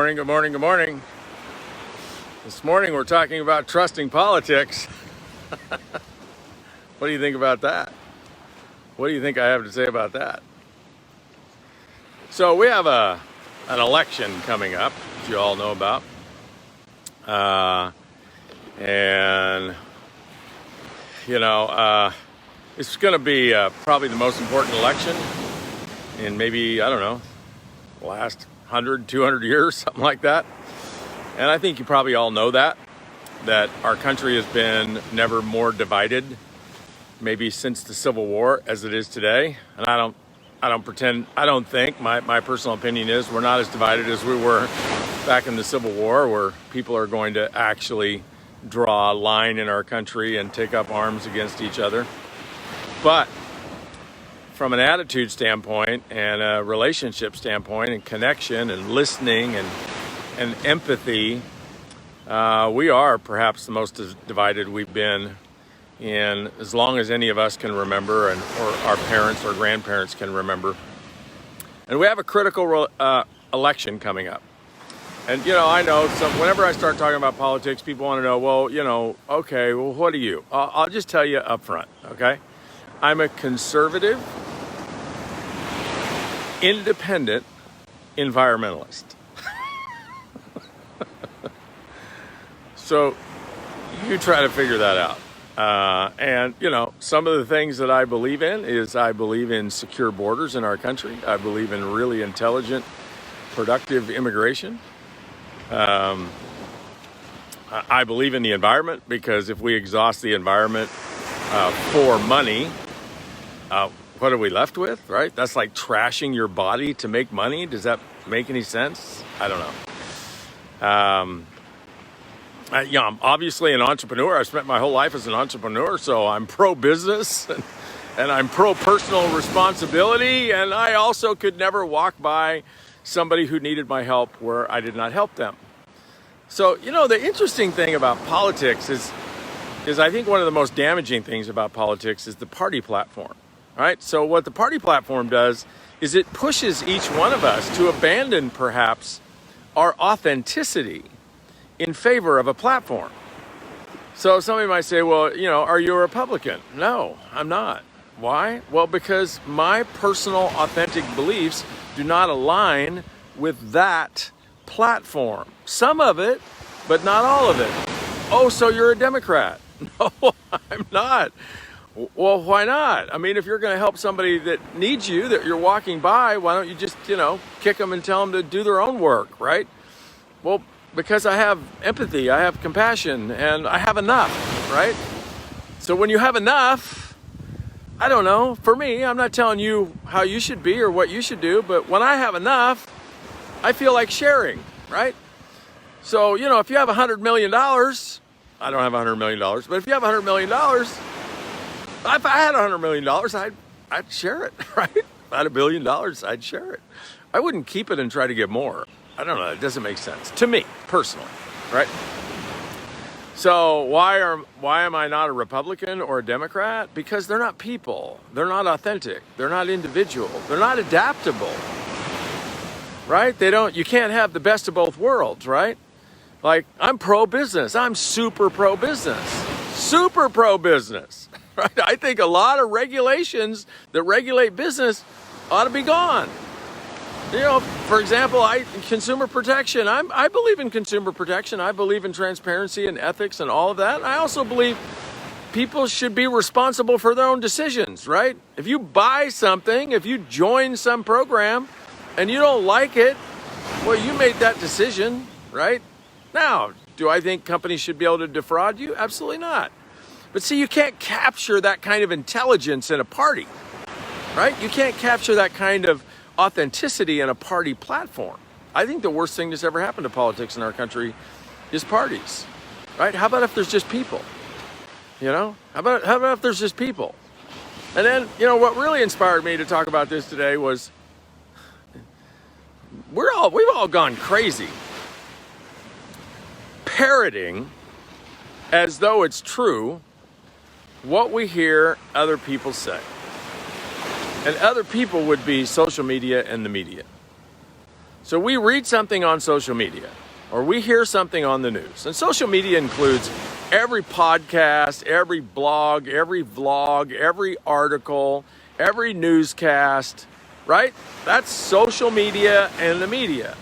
morning, good morning, good morning. This morning we're talking about trusting politics. What do you think about that? What do you think I have to say about that? So we have an election coming up, which you all know about. It's going to be probably the most important election in maybe, I don't know, the last 100, 200 years, something like that. And I think you probably all know that our country has been never more divided, maybe since the Civil War as it is today. And I don't think, my personal opinion is we're not as divided as we were back in the Civil War, where people are going to actually draw a line in our country and take up arms against each other. But from an attitude standpoint and a relationship standpoint and connection and listening and empathy, we are perhaps the most divided we've been in as long as any of us can remember, or our parents or grandparents can remember. And we have a critical election coming up. And, I know whenever I start talking about politics, people want to know, well, okay, well, what are you? I'll just tell you up front, okay? I'm a conservative, independent environmentalist. So you try to figure that out. And some of the things that I believe in is I believe in secure borders in our country. I believe in really intelligent, productive immigration. I believe in the environment, because if we exhaust the environment for money, what are we left with, right? That's like trashing your body to make money. Does that make any sense? I don't know. I'm obviously an entrepreneur. I spent my whole life as an entrepreneur, so I'm pro-business and I'm pro-personal responsibility. And I also could never walk by somebody who needed my help where I did not help them. So, the interesting thing about politics is I think one of the most damaging things about politics is the party platform, right? So what the party platform does is it pushes each one of us to abandon perhaps our authenticity in favor of a platform. So somebody might say, well, are you a Republican? No, I'm not. Why? Well, because my personal authentic beliefs do not align with that platform. Some of it, but not all of it. Oh, so you're a Democrat? No, I'm not. Well, why not? I mean, if you're going to help somebody that needs you, that you're walking by, why don't you just, kick them and tell them to do their own work, right? Well, because I have empathy, I have compassion, and I have enough, right? So when you have enough, I don't know, for me, I'm not telling you how you should be or what you should do, but when I have enough, I feel like sharing, right? So, if you have $100 million, I don't have $100 million, but if you have $100 million, if I had $100 million, I'd share it, right? If I had $1 billion, I'd share it. I wouldn't keep it and try to get more. I don't know. It doesn't make sense to me personally, right? So why am I not a Republican or a Democrat? Because they're not people. They're not authentic. They're not individual. They're not adaptable, right? You can't have the best of both worlds, right? Like, I'm pro-business. I'm super pro-business. Super pro-business, right? I think a lot of regulations that regulate business ought to be gone. For example, consumer protection. I believe in consumer protection. I believe in transparency and ethics and all of that. And I also believe people should be responsible for their own decisions, right? If you buy something, if you join some program and you don't like it, well, you made that decision, right? Now, do I think companies should be able to defraud you? Absolutely not. But see, you can't capture that kind of intelligence in a party, right? You can't capture that kind of authenticity in a party platform. I think the worst thing that's ever happened to politics in our country is parties, right? How about if there's just people? How about if there's just people? And then, what really inspired me to talk about this today was we've all gone crazy parroting as though it's true what we hear other people say. And other people would be social media and the media. So we read something on social media, or we hear something on the news. And social media includes every podcast, every blog, every vlog, every article, every newscast, right? That's social media and the media.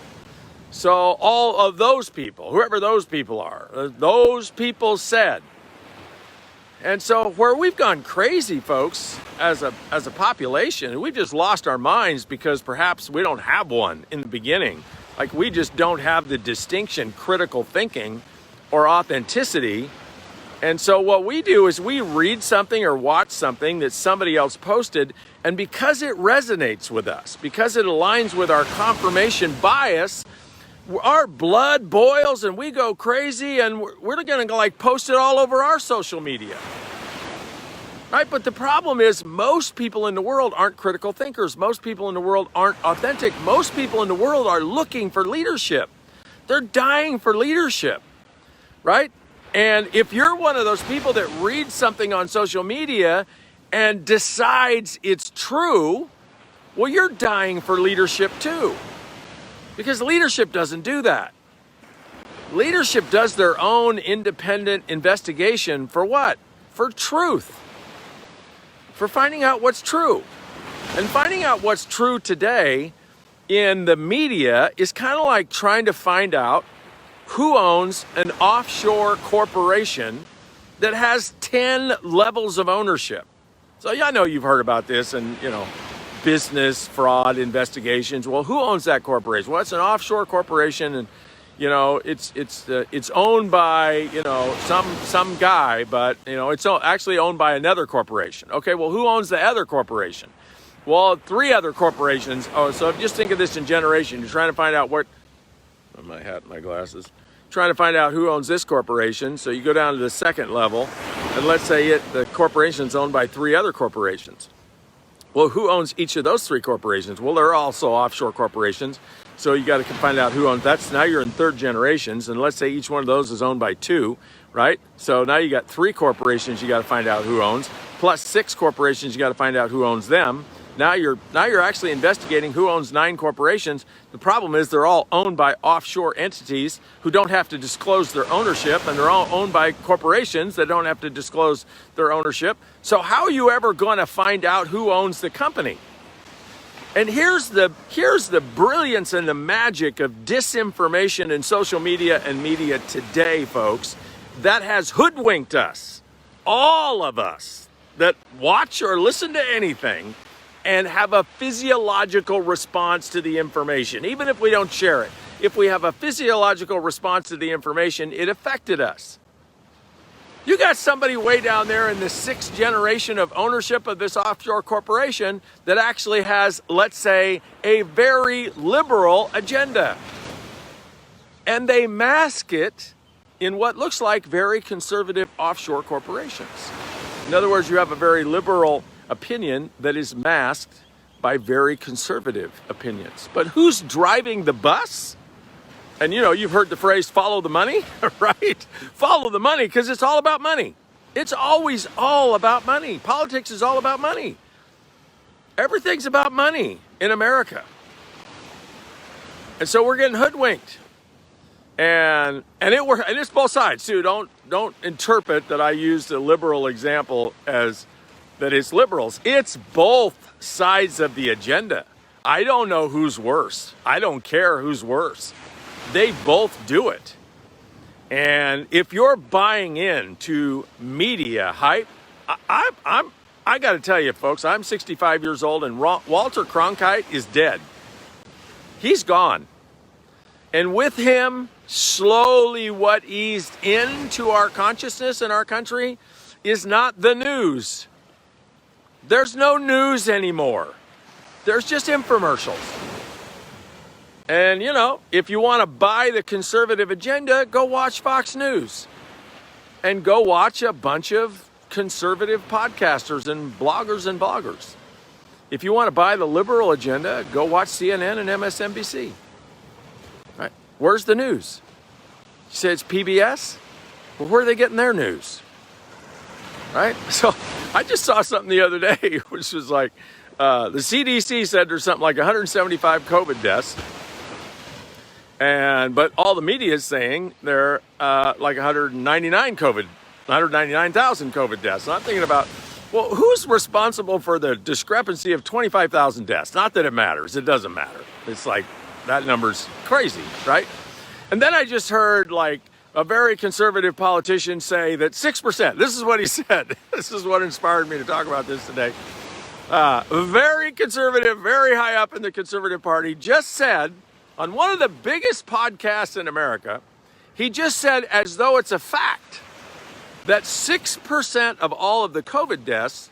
So all of those people, whoever those people are, those people said. And so where we've gone crazy, folks, as a population, we've just lost our minds because perhaps we don't have one in the beginning. Like we just don't have the distinction, critical thinking, or authenticity. And so what we do is we read something or watch something that somebody else posted, and because it resonates with us, because it aligns with our confirmation bias, our blood boils and we go crazy, and we're going to like post it all over our social media. Right? But the problem is most people in the world aren't critical thinkers. Most people in the world aren't authentic. Most people in the world are looking for leadership. They're dying for leadership. Right? And if you're one of those people that reads something on social media and decides it's true, well, you're dying for leadership too. Because leadership doesn't do that. Leadership does their own independent investigation for what? For truth. For finding out what's true. And finding out what's true today in the media is kind of like trying to find out who owns an offshore corporation that has 10 levels of ownership. So yeah, I know you've heard about this and, business fraud investigations. Well, who owns that corporation? Well, it's an offshore corporation, and it's owned by some guy, but it's actually owned by another corporation. Okay, well, who owns the other corporation? Well, 3 other corporations. Oh, so just think of this in generation. You're trying to find out my hat and my glasses. Trying to find out who owns this corporation. So you go down to the second level, and let's say the corporation's owned by 3 other corporations. Well, who owns each of those 3 corporations? Well, they're also offshore corporations. So you got to find out who owns that. Now you're in 3rd generations, and let's say each one of those is owned by 2, right? So now you got 3 corporations you got to find out who owns, plus 6 corporations you got to find out who owns them. Now you're actually investigating who owns 9 corporations. The problem is they're all owned by offshore entities who don't have to disclose their ownership, and they're all owned by corporations that don't have to disclose their ownership. So how are you ever going to find out who owns the company? And here's the brilliance and the magic of disinformation in social media and media today, folks, that has hoodwinked us, all of us that watch or listen to anything, and have a physiological response to the information. Even if we don't share it, if we have a physiological response to the information, it affected us. You got somebody way down there in the 6th generation of ownership of this offshore corporation that actually has, let's say, a very liberal agenda. And they mask it in what looks like very conservative offshore corporations. In other words, you have a very liberal opinion that is masked by very conservative opinions. But who's driving the bus? And you've heard the phrase, follow the money, right? Follow the money, because it's all about money. It's always all about money. Politics is all about money. Everything's about money in America. And so we're getting hoodwinked. And it's both sides too. Don't interpret that I used a liberal example as that it's liberals. It's both sides of the agenda. I don't know who's worse. I don't care who's worse. They both do it. And if you're buying into media hype, I got to tell you, folks, I'm 65 years old, and Walter Cronkite is dead. He's gone. And with him, slowly what eased into our consciousness in our country is not the news. There's no news anymore. There's just infomercials. And, if you want to buy the conservative agenda, go watch Fox News. And go watch a bunch of conservative podcasters and bloggers. If you want to buy the liberal agenda, go watch CNN and MSNBC. Right? Where's the news? You say it's PBS? Well, where are they getting their news? Right? So I just saw something the other day, which was like, the CDC said there's something like 175 COVID deaths. But all the media is saying they're like 199,000 COVID deaths. And I'm thinking about, well, who's responsible for the discrepancy of 25,000 deaths? Not that it matters. It doesn't matter. It's like that number's crazy, right? And then I just heard like a very conservative politician say that 6%, this is what he said. This is what inspired me to talk about this today. Very conservative, very high up in the conservative party, just said on one of the biggest podcasts in America, he just said, as though it's a fact, that 6% of all of the COVID deaths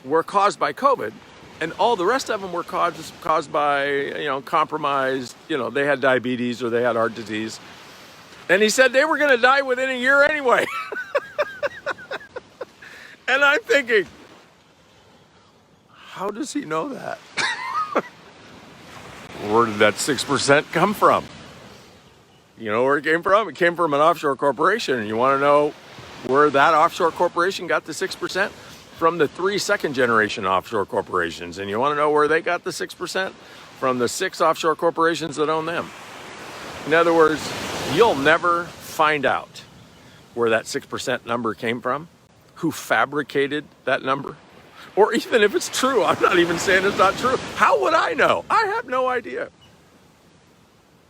were caused by COVID, and all the rest of them were caused by, compromised, they had diabetes or they had heart disease. And he said they were going to die within a year anyway. And I'm thinking, how does he know that? Where did that 6% come from? You know where it came from? It came from an offshore corporation. And you want to know where that offshore corporation got the 6%? From the 3 second-generation offshore corporations. And you want to know where they got the 6%? From the 6 offshore corporations that own them. In other words, you'll never find out where that 6% number came from, who fabricated that number, or even if it's true. I'm not even saying it's not true. How would I know? I have no idea.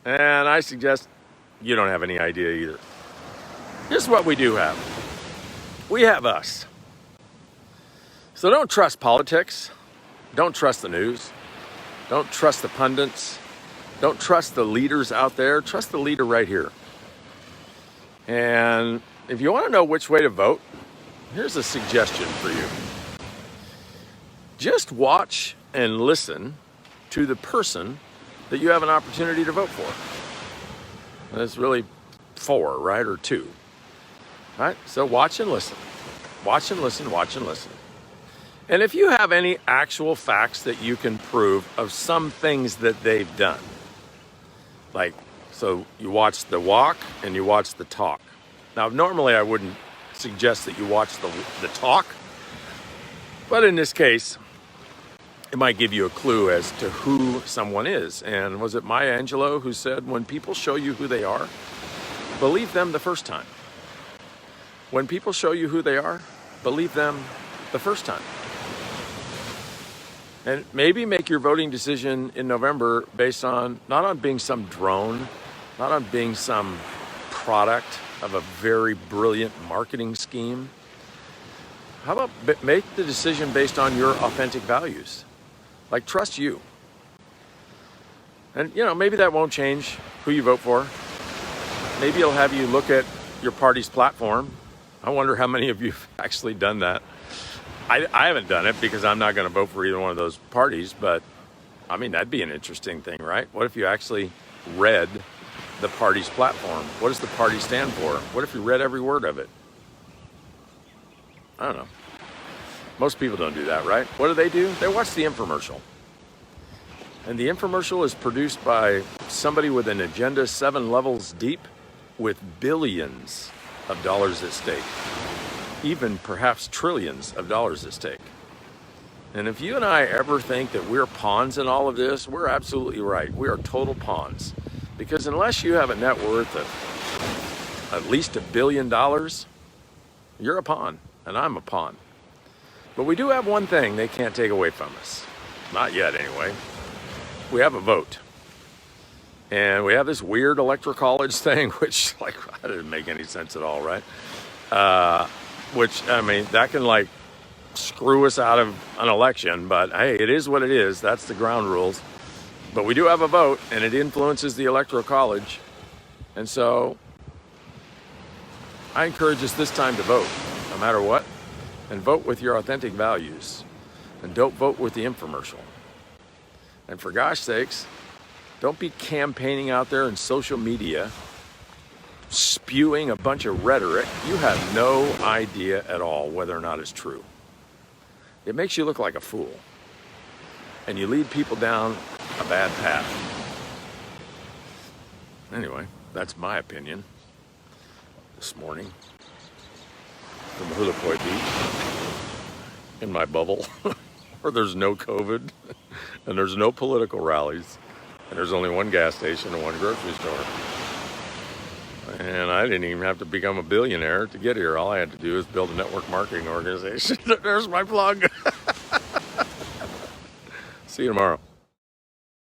And I suggest you don't have any idea either. Here's what we do have. We have us. So don't trust politics. Don't trust the news. Don't trust the pundits. Don't trust the leaders out there. Trust the leader right here. And if you want to know which way to vote, here's a suggestion for you. Just watch and listen to the person that you have an opportunity to vote for. And it's really 4, right? Or 2. Right? So watch and listen. Watch and listen, watch and listen. And if you have any actual facts that you can prove of some things that they've done, like, so you watch the walk and you watch the talk. Now, normally I wouldn't suggest that you watch the talk, but in this case, it might give you a clue as to who someone is. And was it Maya Angelou who said, when people show you who they are, believe them the first time. When people show you who they are, believe them the first time. And maybe make your voting decision in November based on, not on being some drone, not on being some product of a very brilliant marketing scheme. How about make the decision based on your authentic values? Like, trust you. And, maybe that won't change who you vote for. Maybe it'll have you look at your party's platform. I wonder how many of you have actually done that. I haven't done it because I'm not going to vote for either one of those parties, but I mean, that'd be an interesting thing, right? What if you actually read the party's platform? What does the party stand for? What if you read every word of it? I don't know. Most people don't do that, right? What do? They watch the infomercial. And the infomercial is produced by somebody with an agenda 7 levels deep with billions of dollars at stake. Even perhaps trillions of dollars at stake. And if you and I ever think that we're pawns in all of this, we're absolutely right. We are total pawns. Because unless you have a net worth of at least $1 billion, you're a pawn, and I'm a pawn. But we do have one thing they can't take away from us. Not yet, anyway. We have a vote. And we have this weird electoral college thing, which, that didn't make any sense at all, right? Which, I mean, that can, screw us out of an election. But, hey, it is what it is. That's the ground rules. But we do have a vote, and it influences the electoral college. And so I encourage us this time to vote, no matter what. And vote with your authentic values. And don't vote with the infomercial. And for gosh sakes, don't be campaigning out there in social media, spewing a bunch of rhetoric. You have no idea at all whether or not it's true. It makes you look like a fool. And you lead people down a bad path. Anyway, that's my opinion this morning from Hula Point Beach in my bubble where there's no COVID and there's no political rallies. And there's only one gas station and one grocery store. And I didn't even have to become a billionaire to get here. All I had to do is build a network marketing organization. There's my plug. See you tomorrow.